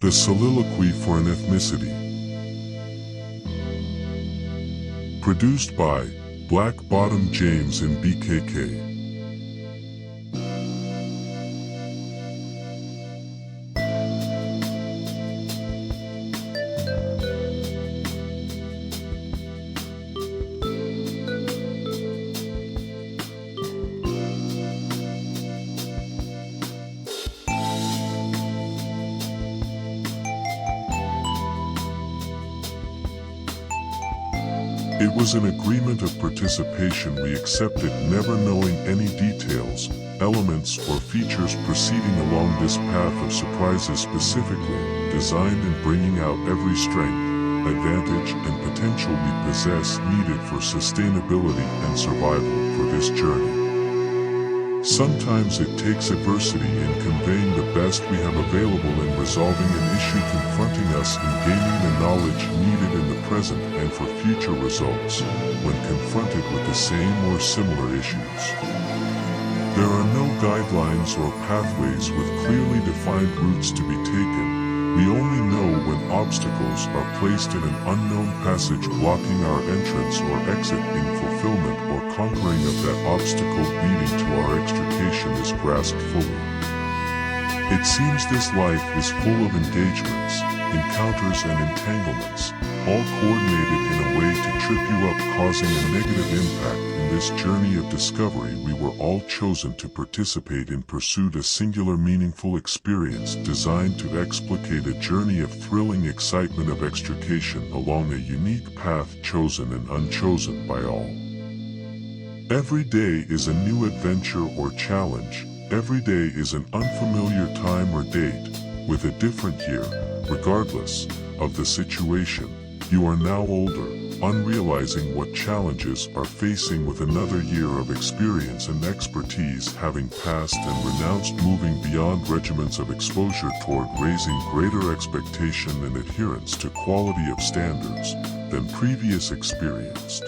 The Soliloquy for an Ethnicity. Produced by Black Bottom James and BKK. It was an agreement of participation we accepted, never knowing any details, elements, or features proceeding along this path of surprises specifically designed in bringing out every strength, advantage, and potential we possess needed for sustainability and survival for this journey. Sometimes it takes adversity in conveying the best we have available in resolving an issue confronting us in gaining the knowledge needed in the present and for future results when confronted with the same or similar issues. There are no guidelines or pathways with clearly defined routes to be taken. We only know when obstacles are placed in an unknown passage blocking our entrance or exit in fulfillment or conquering of that obstacle leading to our extrication is grasped fully. It seems this life is full of engagements, encounters and entanglements, all coordinated in a way to trip you up, causing a negative impact. In this journey of discovery we were all chosen to participate in pursuit a singular meaningful experience designed to explicate a journey of thrilling excitement of extrication along a unique path chosen and unchosen by all. Every day is a new adventure or challenge. Every day is an unfamiliar time or date, with a different year, regardless of the situation. You are now older, unrealizing what challenges are facing with another year of experience and expertise having passed and renounced, moving beyond regimens of exposure toward raising greater expectation and adherence to quality of standards than previous experienced.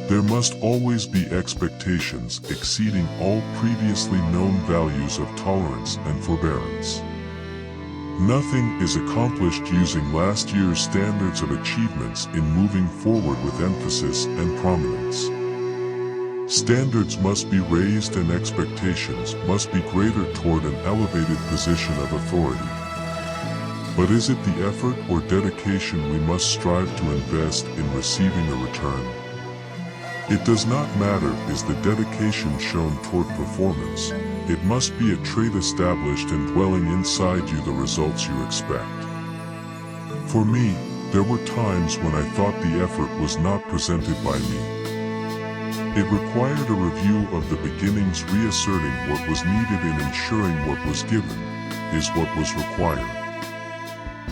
There must always be expectations exceeding all previously known values of tolerance and forbearance. Nothing is accomplished using last year's standards of achievements in moving forward with emphasis and prominence. Standards must be raised and expectations must be greater toward an elevated position of authority. But is it the effort or dedication we must strive to invest in receiving a return? It does not matter is the dedication shown toward performance. It must be a trait established and dwelling inside you the results you expect. For me, there were times when I thought the effort was not presented by me. It required a review of the beginnings, reasserting what was needed and ensuring what was given is what was required.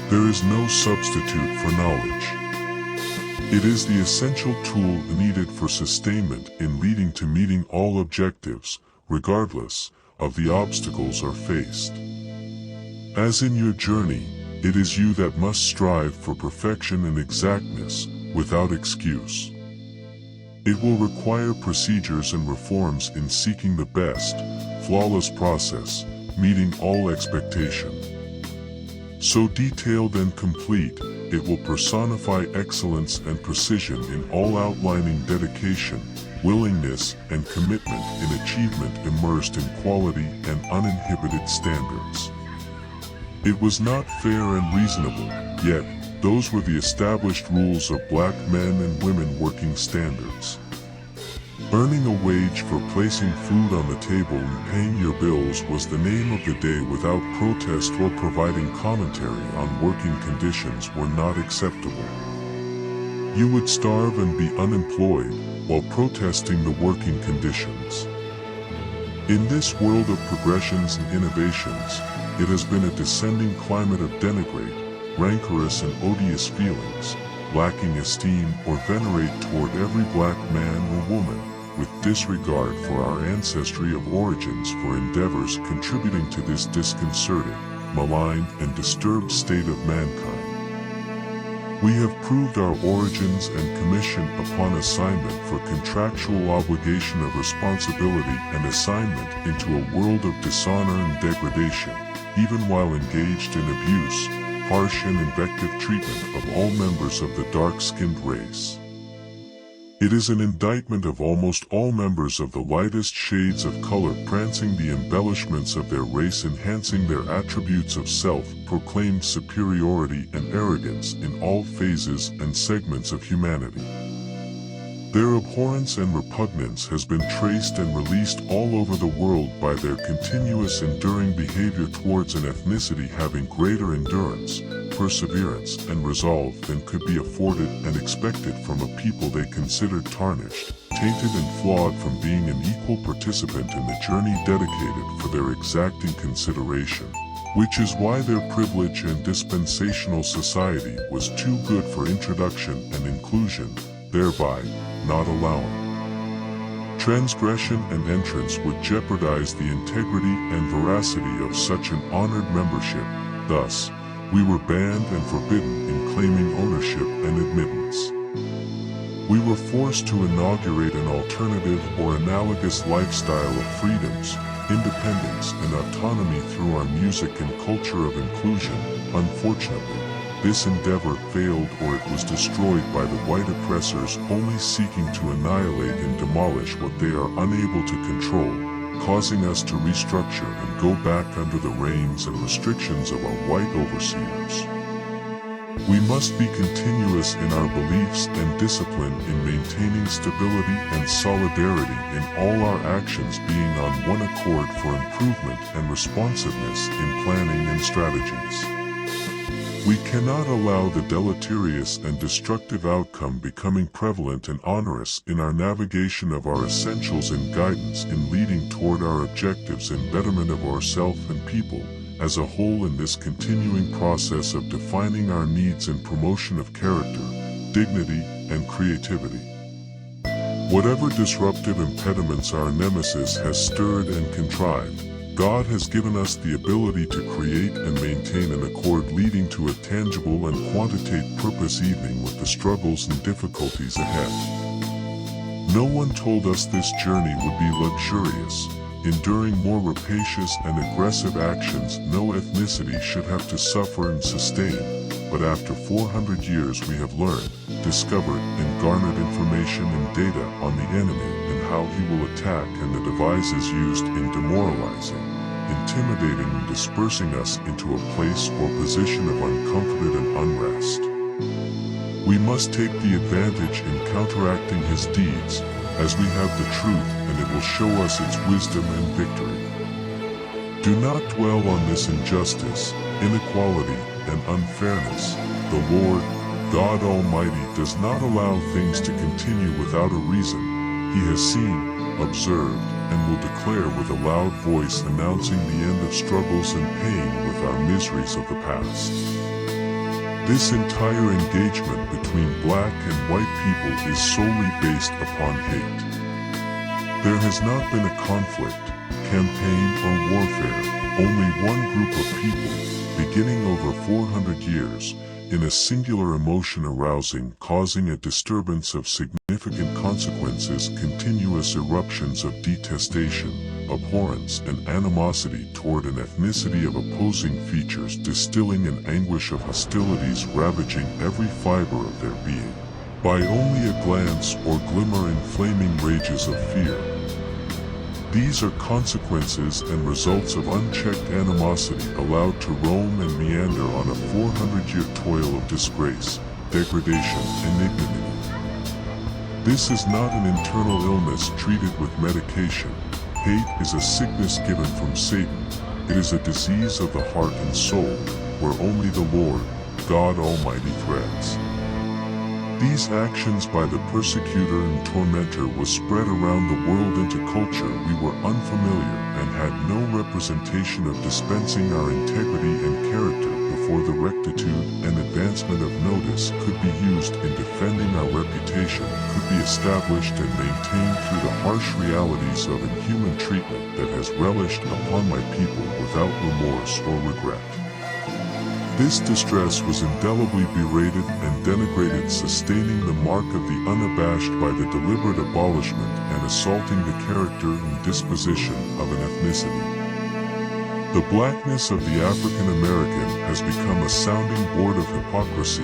There is no substitute for knowledge. It is the essential tool needed for sustainment in leading to meeting all objectives, regardless of the obstacles are faced. As in your journey, it is you that must strive for perfection and exactness, without excuse. It will require procedures and reforms in seeking the best, flawless process, meeting all expectation. So detailed and complete, it will personify excellence and precision in all, outlining dedication, willingness, and commitment in achievement immersed in quality and uninhibited standards. It was not fair and reasonable, yet those were the established rules of black men and women working standards. Earning a wage for placing food on the table and paying your bills was the name of the day. Without protest or providing commentary on working conditions were not acceptable. You would starve and be unemployed while protesting the working conditions. In this world of progressions and innovations, it has been a descending climate of denigrate, rancorous and odious feelings, lacking esteem or venerate toward every black man or woman, with disregard for our ancestry of origins for endeavors contributing to this disconcerting, maligned and disturbed state of mankind. We have proved our origins and commission upon assignment for contractual obligation of responsibility and assignment into a world of dishonor and degradation, even while engaged in abuse, harsh and invective treatment of all members of the dark-skinned race. It is an indictment of almost all members of the lightest shades of color prancing the embellishments of their race, enhancing their attributes of self-proclaimed superiority and arrogance in all phases and segments of humanity. Their abhorrence and repugnance has been traced and released all over the world by their continuous enduring behavior towards an ethnicity having greater endurance, perseverance, and resolve than could be afforded and expected from a people they considered tarnished, tainted and flawed from being an equal participant in the journey dedicated for their exacting consideration, which is why their privilege and dispensational society was too good for introduction and inclusion, thereby not allowing transgression and entrance would jeopardize the integrity and veracity of such an honored membership. Thus, we were banned and forbidden in claiming ownership and admittance. We were forced to inaugurate an alternative or analogous lifestyle of freedoms, independence, and autonomy through our music and culture of inclusion. Unfortunately, this endeavor failed, or it was destroyed by the white oppressors only seeking to annihilate and demolish what they are unable to control, causing us to restructure and go back under the reigns and restrictions of our white overseers. We must be continuous in our beliefs and discipline in maintaining stability and solidarity in all our actions, being on one accord for improvement and responsiveness in planning and strategies. We cannot allow the deleterious and destructive outcome becoming prevalent and onerous in our navigation of our essentials and guidance in leading toward our objectives and betterment of ourselves and people as a whole in this continuing process of defining our needs and promotion of character, dignity, and creativity. Whatever disruptive impediments our nemesis has stirred and contrived, God has given us the ability to create and maintain an accord leading to a tangible and quantitative purpose even with the struggles and difficulties ahead. No one told us this journey would be luxurious. Enduring more rapacious and aggressive actions, no ethnicity should have to suffer and sustain, but after 400 years we have learned, discovered, and garnered information and data on the enemy and how he will attack and the devices used in demoralizing, intimidating and dispersing us into a place or position of uncomforted and unrest. We must take the advantage in counteracting his deeds, as we have the truth and it will show us its wisdom and victory. Do not dwell on this injustice, inequality, and unfairness. The Lord, God Almighty, does not allow things to continue without a reason. He has seen, observed, and will declare with a loud voice announcing the end of struggles and pain with our miseries of the past. This entire engagement between black and white people is solely based upon hate. There has not been a conflict, campaign, or warfare, only one group of people, beginning over 400 years, in a singular emotion arousing, causing a disturbance of significant consequences, continuous eruptions of detestation, abhorrence, and animosity toward an ethnicity of opposing features, distilling an anguish of hostilities ravaging every fiber of their being, by only a glance or glimmer in flaming rages of fear. These are consequences and results of unchecked animosity allowed to roam and meander on a 400-year toil of disgrace, degradation, and ignominy. This is not an internal illness treated with medication. Hate is a sickness given from Satan. It is a disease of the heart and soul, where only the Lord, God Almighty, threads. These actions by the persecutor and tormentor was spread around the world into culture we were unfamiliar and had no representation of dispensing our integrity and character before the rectitude and advancement of notice could be used in defending our reputation, could be established and maintained through the harsh realities of inhuman treatment that has relished upon my people without remorse or regret. This distress was indelibly berated and denigrated, sustaining the mark of the unabashed by the deliberate abolishment and assaulting the character and disposition of an ethnicity. The blackness of the African American has become a sounding board of hypocrisy,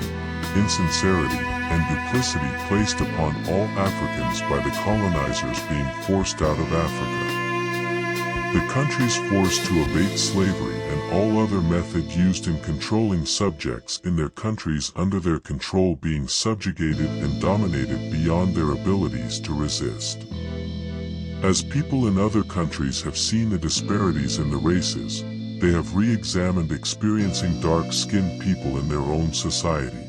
insincerity, and duplicity placed upon all Africans by the colonizers being forced out of Africa. The countries forced to abate slavery and all other method used in controlling subjects in their countries under their control being subjugated and dominated beyond their abilities to resist. As people in other countries have seen the disparities in the races, they have re-examined experiencing dark-skinned people in their own society.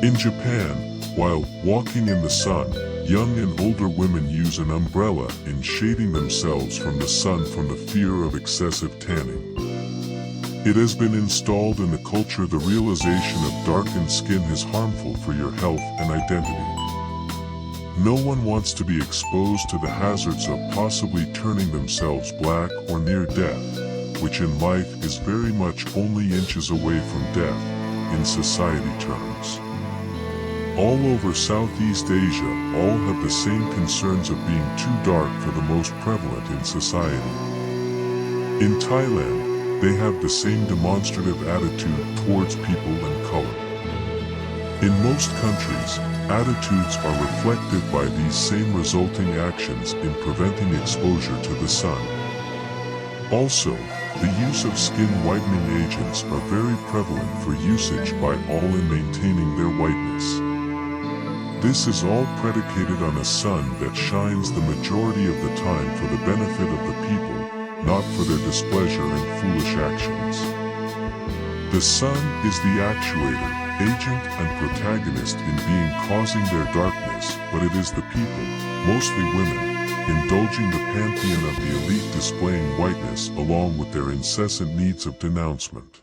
In Japan, while walking in the sun, young and older women use an umbrella in shading themselves from the sun from the fear of excessive tanning. It has been installed in the culture the realization of darkened skin is harmful for your health and identity. No one wants to be exposed to the hazards of possibly turning themselves black or near death, which in life is very much only inches away from death, in society terms. All over Southeast Asia, all have the same concerns of being too dark for the most prevalent in society. In Thailand, they have the same demonstrative attitude towards people and color. In most countries, attitudes are reflected by these same resulting actions in preventing exposure to the sun. Also, the use of skin whitening agents are very prevalent for usage by all in maintaining their whiteness. This is all predicated on a sun that shines the majority of the time for the benefit of the people, not for their displeasure and foolish actions. The sun is the actuator, agent and protagonist in being causing their darkness, but it is the people, mostly women, indulging the pantheon of the elite displaying whiteness along with their incessant needs of denouncement.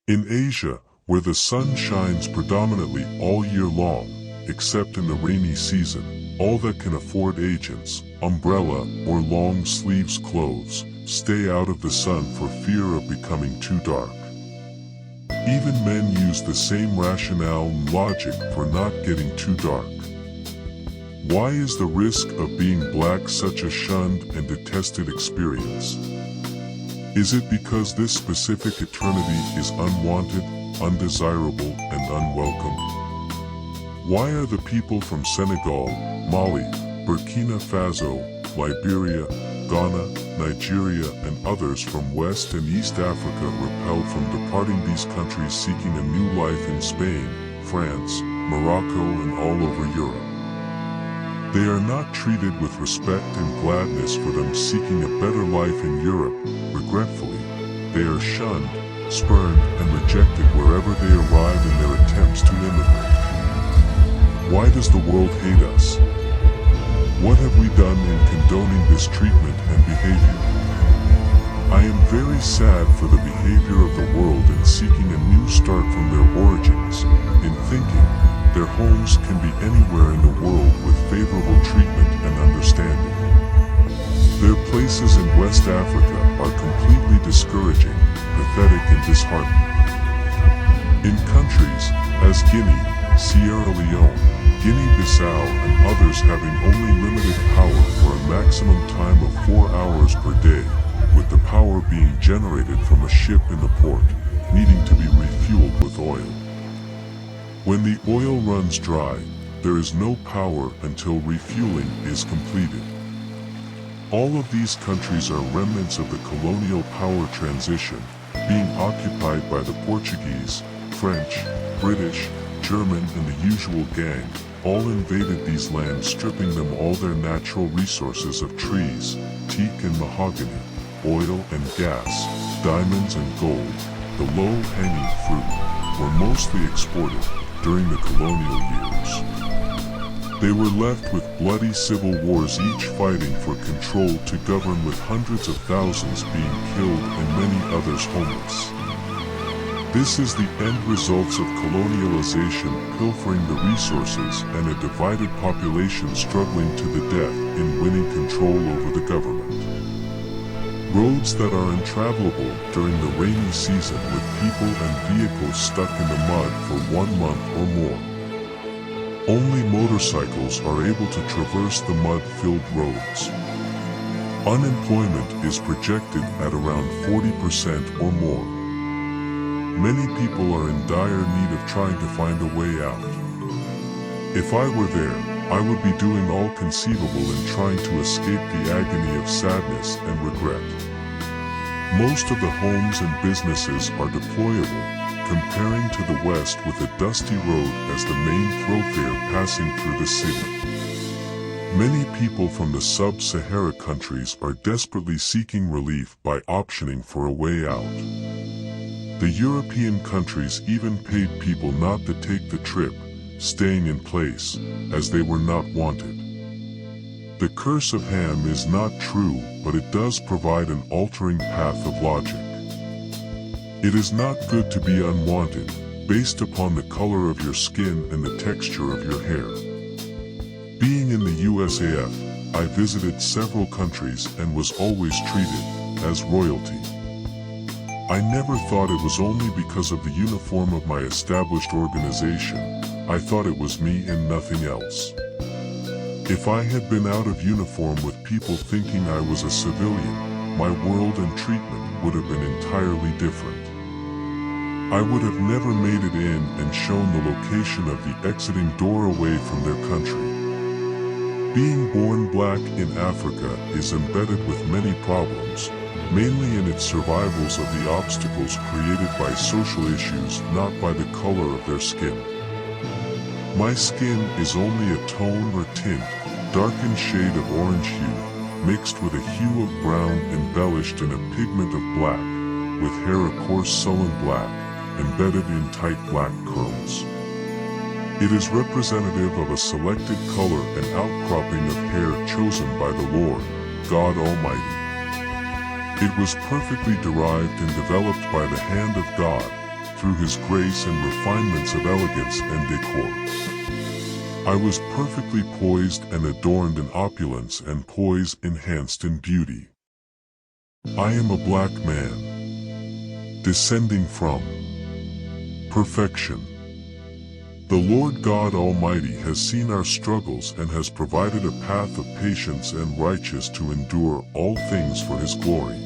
In Asia, where the sun shines predominantly all year long, except in the rainy season, all that can afford agents, umbrella or long sleeves clothes, stay out of the sun for fear of becoming too dark. Even men use the same rationale and logic for not getting too dark. Why is the risk of being black such a shunned and detested experience? Is it because this specific eternity is unwanted, undesirable, and unwelcome? Why are the people from Senegal, Mali, Burkina Faso, Liberia, Ghana, Nigeria, and others from West and East Africa repelled from departing these countries seeking a new life in Spain, France, Morocco, and all over Europe? They are not treated with respect and gladness for them seeking a better life in Europe. Regretfully, they are shunned, spurned, and rejected wherever they arrive in their attempts to immigrate. Why does the world hate us? What have we done in condoning this treatment and behavior? I am very sad for the behavior of the world in seeking a new start from their origins, in thinking their homes can be anywhere in the world with favorable treatment and understanding. Their places in West Africa are completely discouraging, pathetic, and disheartening. In countries as Guinea, Sierra Leone, Guinea-Bissau, and others having only limited power for a maximum time of 4 hours per day, with the power being generated from a ship in the port, needing to be refueled with oil. When the oil runs dry, there is no power until refueling is completed. All of these countries are remnants of the colonial power transition, being occupied by the Portuguese, French, British, German, and the usual gang, all invaded these lands, stripping them all their natural resources of trees, teak and mahogany, oil and gas, diamonds and gold. The low-hanging fruit were mostly exported during the colonial years. They were left with bloody civil wars, each fighting for control to govern, with hundreds of thousands being killed and many others homeless. This is the end results of colonialization, pilfering the resources, and a divided population struggling to the death in winning control over the government. Roads that are untravelable during the rainy season, with people and vehicles stuck in the mud for 1 month or more. Only motorcycles are able to traverse the mud-filled roads. Unemployment is projected at around 40% or more. Many people are in dire need of trying to find a way out. If I were there, I would be doing all conceivable in trying to escape the agony of sadness and regret. Most of the homes and businesses are deployable, comparing to the West with a dusty road as the main thoroughfare passing through the city. Many people from the sub-Sahara countries are desperately seeking relief by optioning for a way out. The European countries even paid people not to take the trip, staying in place, as they were not wanted. The curse of Ham is not true, but it does provide an altering path of logic. It is not good to be unwanted, based upon the color of your skin and the texture of your hair. Being in the USAF, I visited several countries and was always treated as royalty. I never thought it was only because of the uniform of my established organization. I thought it was me and nothing else. If I had been out of uniform with people thinking I was a civilian, my world and treatment would have been entirely different. I would have never made it in and shown the location of the exiting door away from their country. Being born black in Africa is embedded with many problems, mainly in its survivals of the obstacles created by social issues, not by the color of their skin. My skin is only a tone or tint, darkened shade of orange hue, mixed with a hue of brown embellished in a pigment of black, with hair a coarse sullen black, embedded in tight black curls. It is representative of a selected color and outcropping of hair chosen by the Lord, God Almighty. It was perfectly derived and developed by the hand of God, through His grace and refinements of elegance and decor. I was perfectly poised and adorned in opulence and poise enhanced in beauty. I am a black man, descending from perfection. The Lord God Almighty has seen our struggles and has provided a path of patience and righteousness to endure all things for His glory.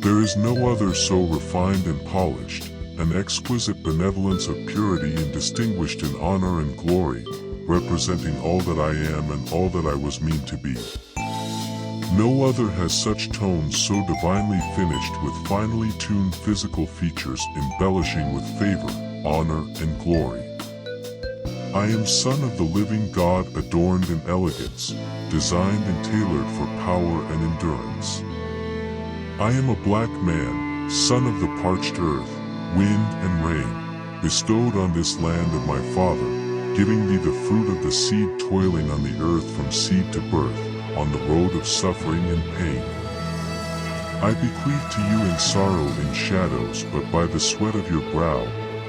There is no other so refined and polished, an exquisite benevolence of purity and distinguished in honor and glory, representing all that I am and all that I was meant to be. No other has such tones so divinely finished with finely tuned physical features embellishing with favor, honor, and glory. I am son of the living God, adorned in elegance, designed and tailored for power and endurance. I am a black man, son of the parched earth, wind and rain, bestowed on this land of my father, giving thee the fruit of the seed, toiling on the earth from seed to birth, on the road of suffering and pain. I bequeath to you in sorrow and shadows, but by the sweat of your brow,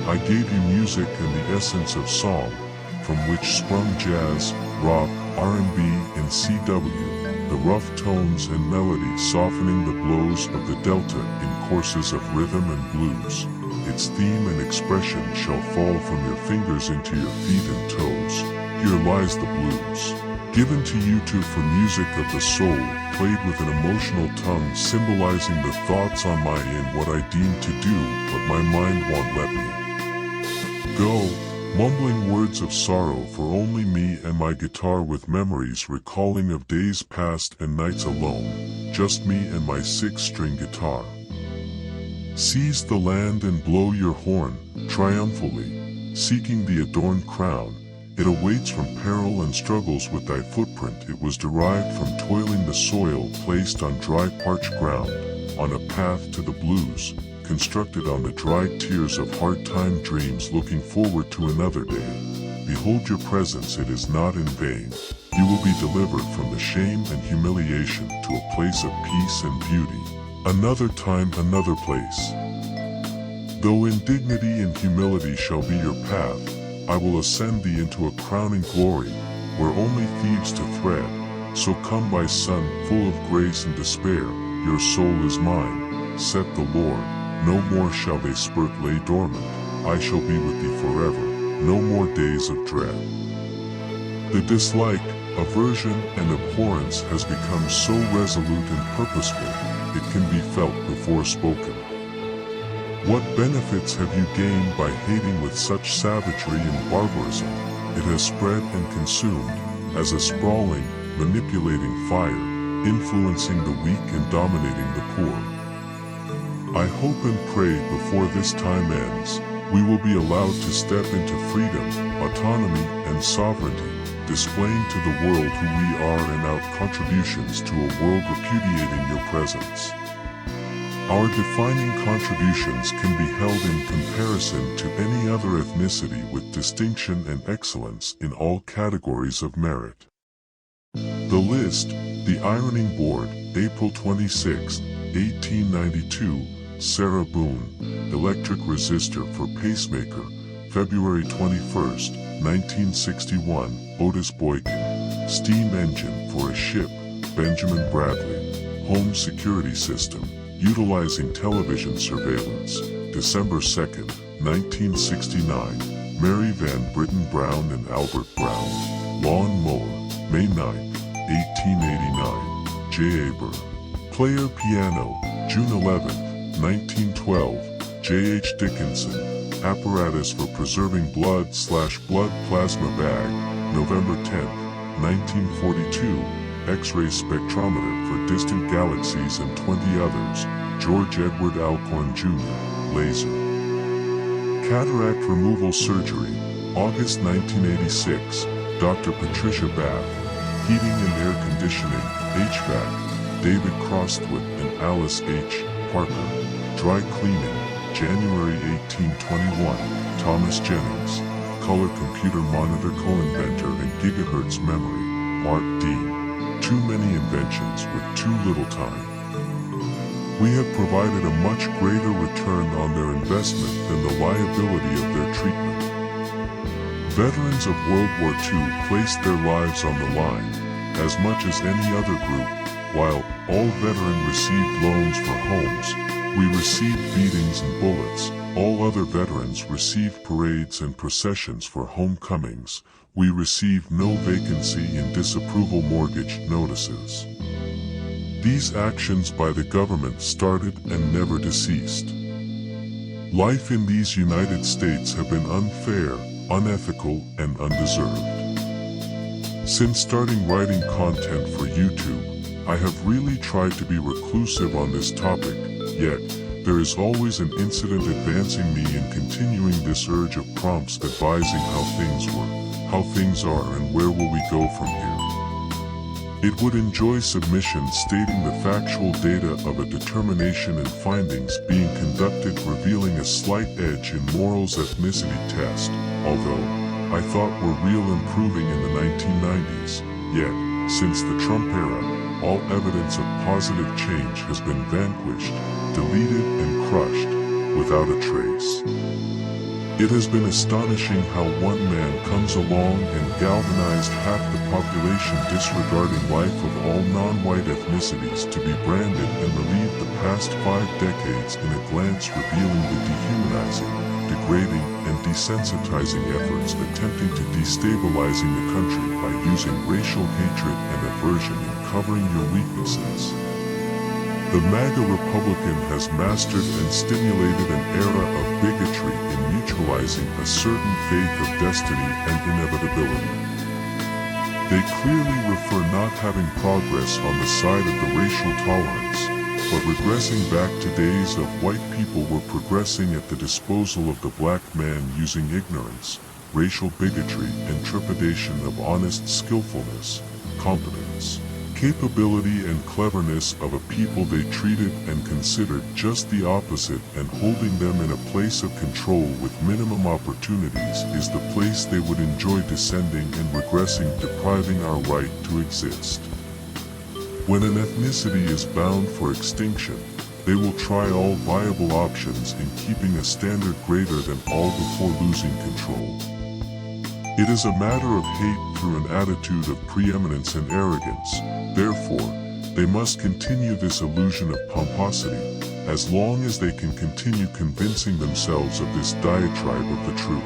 I gave you music and the essence of song, from which sprung jazz, rock, R&B, and CW, the rough tones and melody softening the blows of the delta in courses of rhythm and blues. Its theme and expression shall fall from your fingers into your feet and toes. Here lies the blues, given to you too for music of the soul, played with an emotional tongue symbolizing the thoughts on my end, what I deem to do, but my mind won't let me go. Mumbling words of sorrow for only me and my guitar, with memories recalling of days past and nights alone, just me and my 6-string guitar. Seize the land and blow your horn, triumphantly, seeking the adorned crown. It awaits from peril and struggles with thy footprint. It was derived from toiling the soil placed on dry parched ground, on a path to the blues, constructed on the dried tears of hard time dreams, looking forward to another day. Behold your presence, it is not in vain. You will be delivered from the shame and humiliation to a place of peace and beauty. Another time, another place. Though indignity and humility shall be your path, I will ascend thee into a crowning glory, where only thieves to thread. So come, my son, full of grace and despair, your soul is mine, saith the Lord. No more shall they spurt lay dormant, I shall be with thee forever, no more days of dread. The dislike, Aversion and abhorrence has become so resolute and purposeful, it can be felt before spoken. What benefits have you gained by hating with such savagery and barbarism? It has spread and consumed, as a sprawling, manipulating fire, influencing the weak and dominating the poor. I hope and pray before this time ends, we will be allowed to step into freedom, autonomy, and sovereignty, displaying to the world who we are and our contributions to a world repudiating your presence. Our defining contributions can be held in comparison to any other ethnicity with distinction and excellence in all categories of merit. The list, The Ironing Board, April 26, 1892, Sarah Boone, Electric Resistor for Pacemaker, February 21, 1961, Otis Boykin, Steam Engine for a Ship, Benjamin Bradley, Home Security System, Utilizing Television Surveillance, December 2, 1969, Mary Van Britten Brown and Albert Brown, Lawn Mower, May 9, 1889, J. Aber. Player Piano, June 11, 1912, J. H. Dickinson, Apparatus for Preserving Blood/Blood Plasma Bag, November 10, 1942, X-ray spectrometer for distant galaxies and 20 others, George Edward Alcorn Jr., laser. Cataract removal surgery, August 1986, Dr. Patricia Bath, heating and air conditioning, HVAC, David Crostwood and Alice H. Parker, dry cleaning, January 1821, Thomas Jennings, color computer monitor co-inventor and gigahertz memory, Mark D. Too many inventions with too little time. We have provided a much greater return on their investment than the liability of their treatment. Veterans of World War II placed their lives on the line, as much as any other group. While all veterans received loans for homes, we received beatings and bullets. All other veterans received parades and processions for homecomings. We received no vacancy in disapproval mortgage notices. These actions by the government started and never deceased. Life in these United States have been unfair, unethical, and undeserved. Since starting writing content for YouTube, I have really tried to be reclusive on this topic, yet there is always an incident advancing me in continuing this urge of prompts advising how things were, how things are, and where will we go from here. It would enjoy submissions stating the factual data of a determination and findings being conducted revealing a slight edge in morals ethnicity test, although I thought were real improving in the 1990s, yet, since the Trump era, all evidence of positive change has been vanquished, deleted and crushed, without a trace. It has been astonishing how one man comes along and galvanized half the population disregarding life of all non-white ethnicities to be branded and relieved the past 5 decades in a glance revealing the dehumanizing, degrading, and desensitizing efforts attempting to destabilizing the country by using racial hatred and aversion in covering your weaknesses. The MAGA Republican has mastered and stimulated an era of bigotry in mutualizing a certain faith of destiny and inevitability. They clearly refer not having progress on the side of the racial tolerance, but regressing back to days of white people were progressing at the disposal of the black man using ignorance, racial bigotry, and trepidation of honest skillfulness, competence, capability and cleverness of a people they treated and considered just the opposite, and holding them in a place of control with minimum opportunities is the place they would enjoy descending and regressing, depriving our right to exist. When an ethnicity is bound for extinction, they will try all viable options in keeping a standard greater than all before losing control. It is a matter of hate through an attitude of preeminence and arrogance. Therefore, they must continue this illusion of pomposity, as long as they can continue convincing themselves of this diatribe of the truth.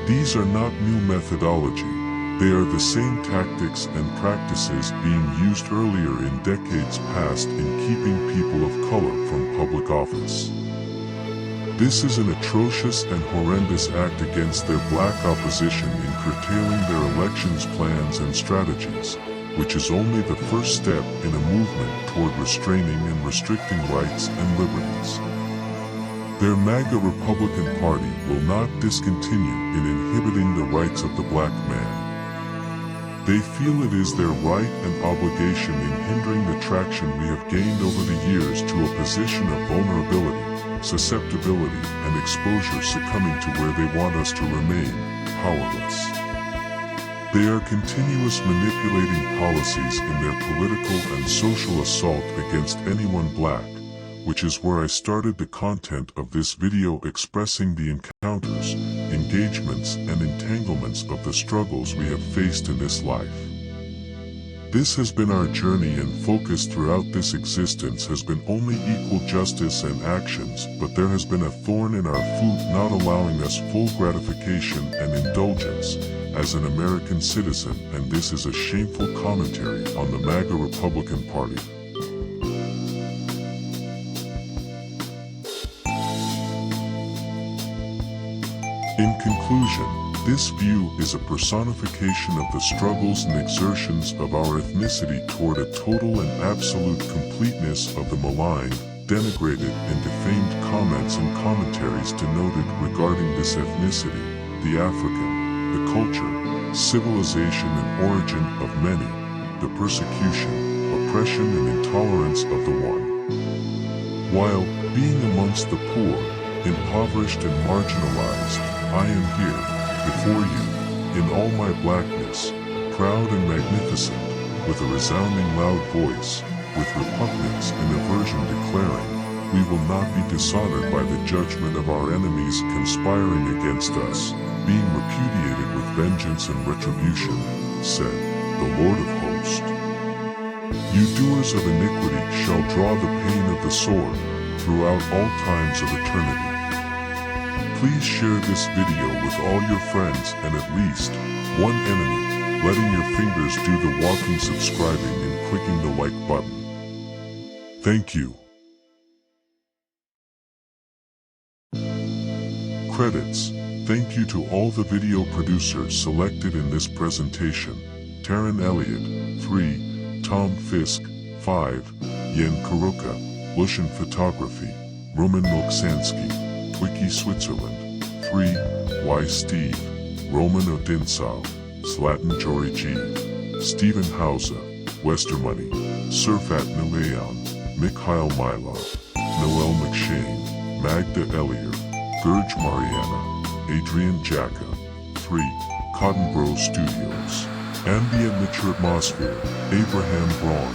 These are not new methodology, They are the same tactics and practices being used earlier in decades past in keeping people of color from public office. This is an atrocious and horrendous act against their black opposition in curtailing their elections plans and strategies, which is only the first step in a movement toward restraining and restricting rights and liberties. Their MAGA Republican Party will not discontinue in inhibiting the rights of the black man. They feel it is their right and obligation in hindering the traction we have gained over the years to a position of vulnerability, susceptibility, and exposure, succumbing to where they want us to remain powerless. They are continuous manipulating policies in their political and social assault against anyone black, which is where I started the content of this video, expressing the encounters, engagements, and entanglements of the struggles we have faced in this life. This has been our journey, and focus throughout this existence has been only equal justice and actions, but there has been a thorn in our food, not allowing us full gratification and indulgence as an American citizen, and this is a shameful commentary on the MAGA Republican Party. In conclusion, this view is a personification of the struggles and exertions of our ethnicity toward a total and absolute completeness of the maligned, denigrated, and defamed comments and commentaries denoted regarding this ethnicity, the African, the culture, civilization and origin of many, the persecution, oppression and intolerance of the one. While, being amongst the poor, impoverished and marginalized, I am here, before you, in all my blackness, proud and magnificent, with a resounding loud voice, with repugnance and aversion declaring, we will not be dishonored by the judgment of our enemies conspiring against us, being repudiated with vengeance and retribution, said the Lord of hosts. You doers of iniquity shall draw the pain of the sword, throughout all times of eternity. Please share this video with all your friends and at least one enemy, letting your fingers do the walking, subscribing and clicking the like button. Thank you. Credits. Thank you to all the video producers selected in this presentation: Taryn Elliott, 3, Tom Fisk, 5, Yen Karuka, Lushan Photography, Roman Milksansky, Twiki Switzerland, 3, Y Steve, Roman Odinsau, Zlatan Georgi, Stephen Hauser, Westermoney, Surfat Nilayan, Mikhail Milov, Noel McShane, Magda Ellier, Gurj Mariana, Adrian Jacka, 3, Cotton Bro Studios, Ambient Mature Atmosphere, Abraham Braun,